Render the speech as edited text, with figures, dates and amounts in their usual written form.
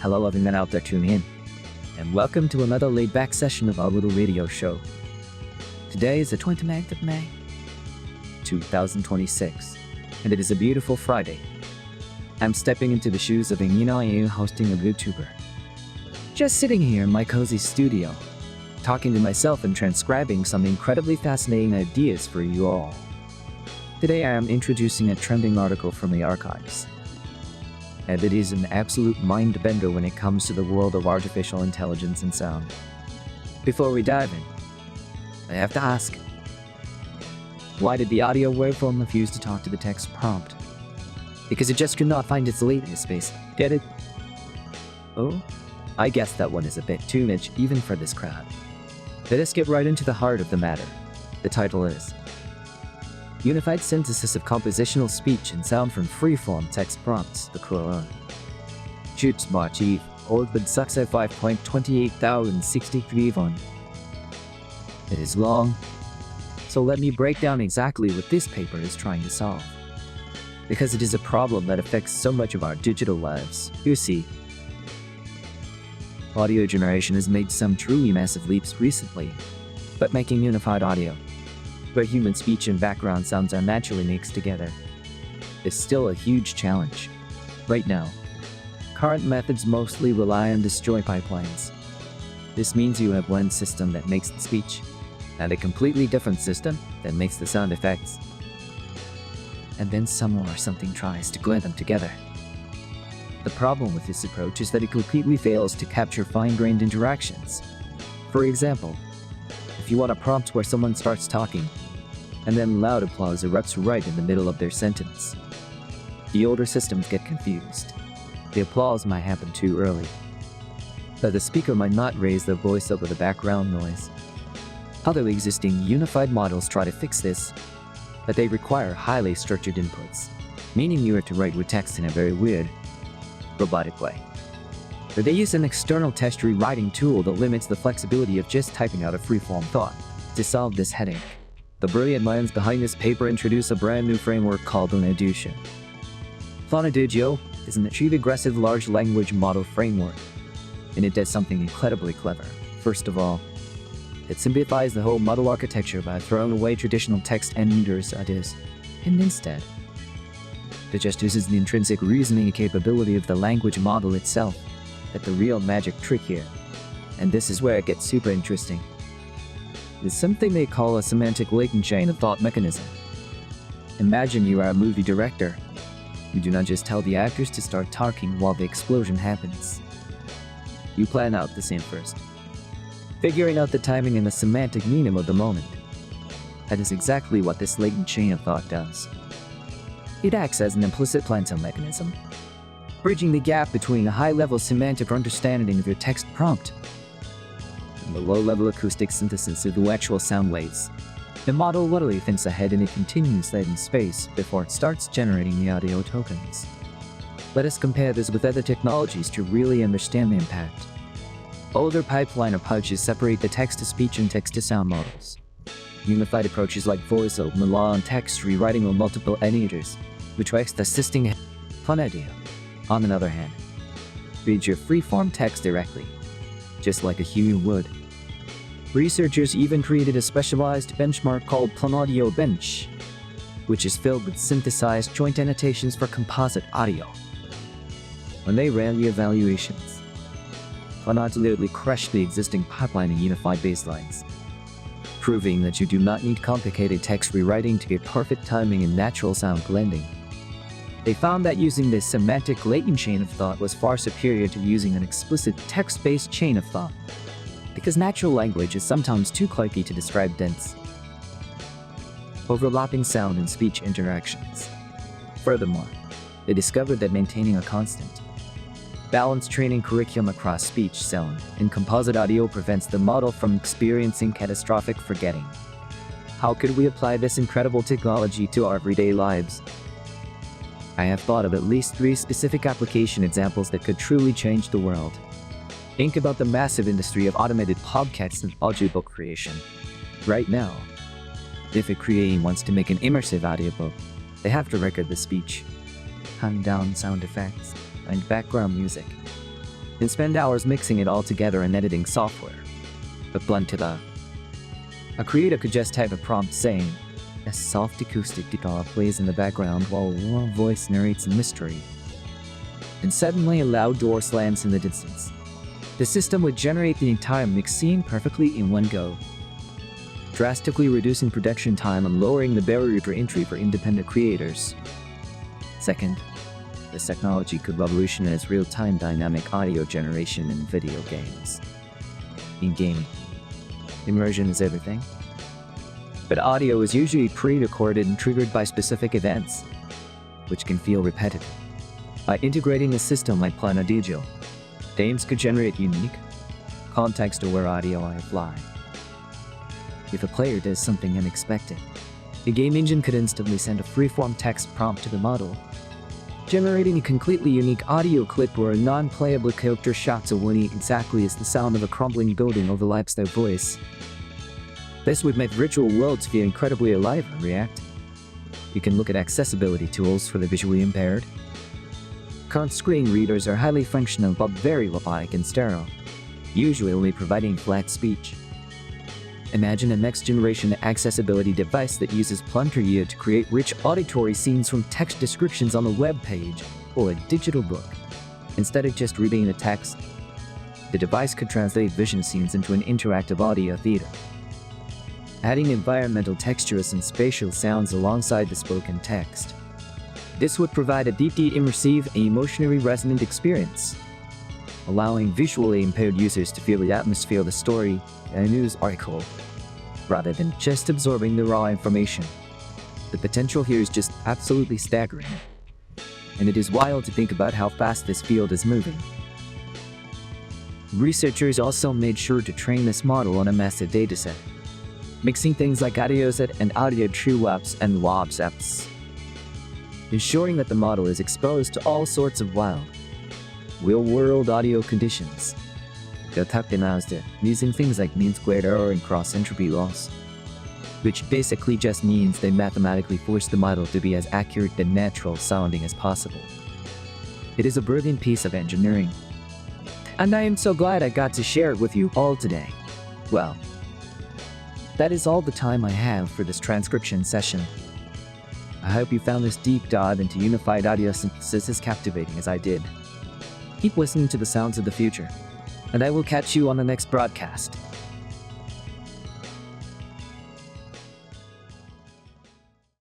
Hello loving men out there tuning in, and welcome to another laid-back session of our little radio show. Today is the 29th of May, 2026, and it is a beautiful Friday. I'm stepping into the shoes of a Unifies hosting a YouTuber. Just sitting here in my cozy studio, talking to myself and transcribing some incredibly fascinating ideas for you all. Today I am introducing a trending article from the archives. And it is an absolute mind-bender when it comes to the world of artificial intelligence and sound. Before we dive in, I have to ask, why did the audio waveform refuse to talk to the text prompt? Because it just could not find its latent space. Get it? Oh, I guess that one is a bit too niche even for this crowd. Let us get right into the heart of the matter. The title is Unified Synthesis of Compositional Speech and Sound from Freeform Text Prompts, the Quran. Shoots March Eve, Orbit Success 5.28063. It is long, so let me break down exactly what this paper is trying to solve. Because it is a problem that affects so much of our digital lives. You see, audio generation has made some truly massive leaps recently, but making unified audio, where human speech and background sounds are naturally mixed together, is still a huge challenge. Right now, current methods mostly rely on disjoint pipelines. This means you have one system that makes the speech, and a completely different system that makes the sound effects. And then someone or something tries to glue them together. The problem with this approach is that it completely fails to capture fine-grained interactions. For example, if you want a prompt where someone starts talking, and then loud applause erupts right in the middle of their sentence, the older systems get confused. The applause might happen too early, but the speaker might not raise their voice over the background noise. Other existing unified models try to fix this, but they require highly structured inputs, meaning you have to write with text in a very weird, robotic way. But they use an external text rewriting tool that limits the flexibility of just typing out a freeform thought. To solve this headache, the brilliant minds behind this paper introduce a brand new framework called PlanAudio. PlanAudio is an autoregressive large language model framework, and it does something incredibly clever. First of all, it simplifies the whole model architecture by throwing away traditional text emitters ideas, and instead, it just uses the intrinsic reasoning capability of the language model itself. That's the real magic trick here, and this is where it gets super interesting. It's something they call a semantic latent chain of thought mechanism. Imagine you are a movie director. You do not just tell the actors to start talking while the explosion happens. You plan out the scene first, figuring out the timing and the semantic meaning of the moment. That is exactly what this latent chain of thought does. It acts as an implicit planting mechanism, bridging the gap between a high-level semantic understanding of your text prompt and the low-level acoustic synthesis of the actual sound waves. The model literally thinks ahead in a continuous latent space before it starts generating the audio tokens. Let us compare this with other technologies to really understand the impact. Older pipeline approaches separate the text-to-speech and text-to-sound models. Unified approaches like voice-over rely on text rewriting or multiple emitters, which makes the assisting PlanAudio, on the other hand, reads your freeform text directly, just like a human would. Researchers even created a specialized benchmark called PlanAudio Bench, which is filled with synthesized joint annotations for composite audio. When they ran the evaluations, PlanAudio literally crushed the existing pipeline in unified baselines, proving that you do not need complicated text rewriting to get perfect timing and natural sound blending. They found that using this semantic latent chain of thought was far superior to using an explicit text-based chain of thought, because natural language is sometimes too clunky to describe dense, overlapping sound and speech interactions. Furthermore, they discovered that maintaining a constant, balanced training curriculum across speech, sound, and composite audio prevents the model from experiencing catastrophic forgetting. How could we apply this incredible technology to our everyday lives? I have thought of at least 3 specific application examples that could truly change the world. Think about the massive industry of automated podcasts and audiobook creation. Right now, if a creator wants to make an immersive audiobook, they have to record the speech, hand down sound effects, and background music. and spend hours mixing it all together in editing software. But blunt to the... A creator could just type a prompt saying, "A soft acoustic guitar plays in the background while a warm voice narrates a mystery." And suddenly a loud door slams in the distance. The system would generate the entire mix scene perfectly in one go, drastically reducing production time and lowering the barrier to entry for independent creators. Second, this technology could revolutionize real-time dynamic audio generation in video games. In gaming, immersion is everything. But audio is usually pre-recorded and triggered by specific events, which can feel repetitive. By integrating a system like PlanAudio, games could generate unique, context-aware audio on the fly. If a player does something unexpected, the game engine could instantly send a free-form text prompt to the model, generating a completely unique audio clip where a non-playable character shouts a whinny exactly as the sound of a crumbling building overlaps their voice. This would make virtual worlds feel incredibly alive and react. You can look at accessibility tools for the visually impaired. Current screen readers are highly functional but very robotic and sterile, usually only providing flat speech. Imagine a next-generation accessibility device that uses PlanAudio to create rich auditory scenes from text descriptions on a web page or a digital book. Instead of just reading the text, the device could translate vision scenes into an interactive audio theater, adding environmental textures and spatial sounds alongside the spoken text. This would provide a deeply immersive and emotionally resonant experience, allowing visually impaired users to feel the atmosphere of the story in a news article, rather than just absorbing the raw information. The potential here is just absolutely staggering, and it is wild to think about how fast this field is moving. Researchers also made sure to train this model on a massive dataset, mixing things like audio set and audio true-ups and wops, ensuring that the model is exposed to all sorts of wild, real-world audio conditions. They're optimized using things like mean squared error and cross-entropy loss, which basically just means they mathematically force the model to be as accurate and natural sounding as possible. It is a brilliant piece of engineering, and I am so glad I got to share it with you all today. Well, that is all the time I have for this transcription session. I hope you found this deep dive into unified audio synthesis as captivating as I did. Keep listening to the sounds of the future, and I will catch you on the next broadcast.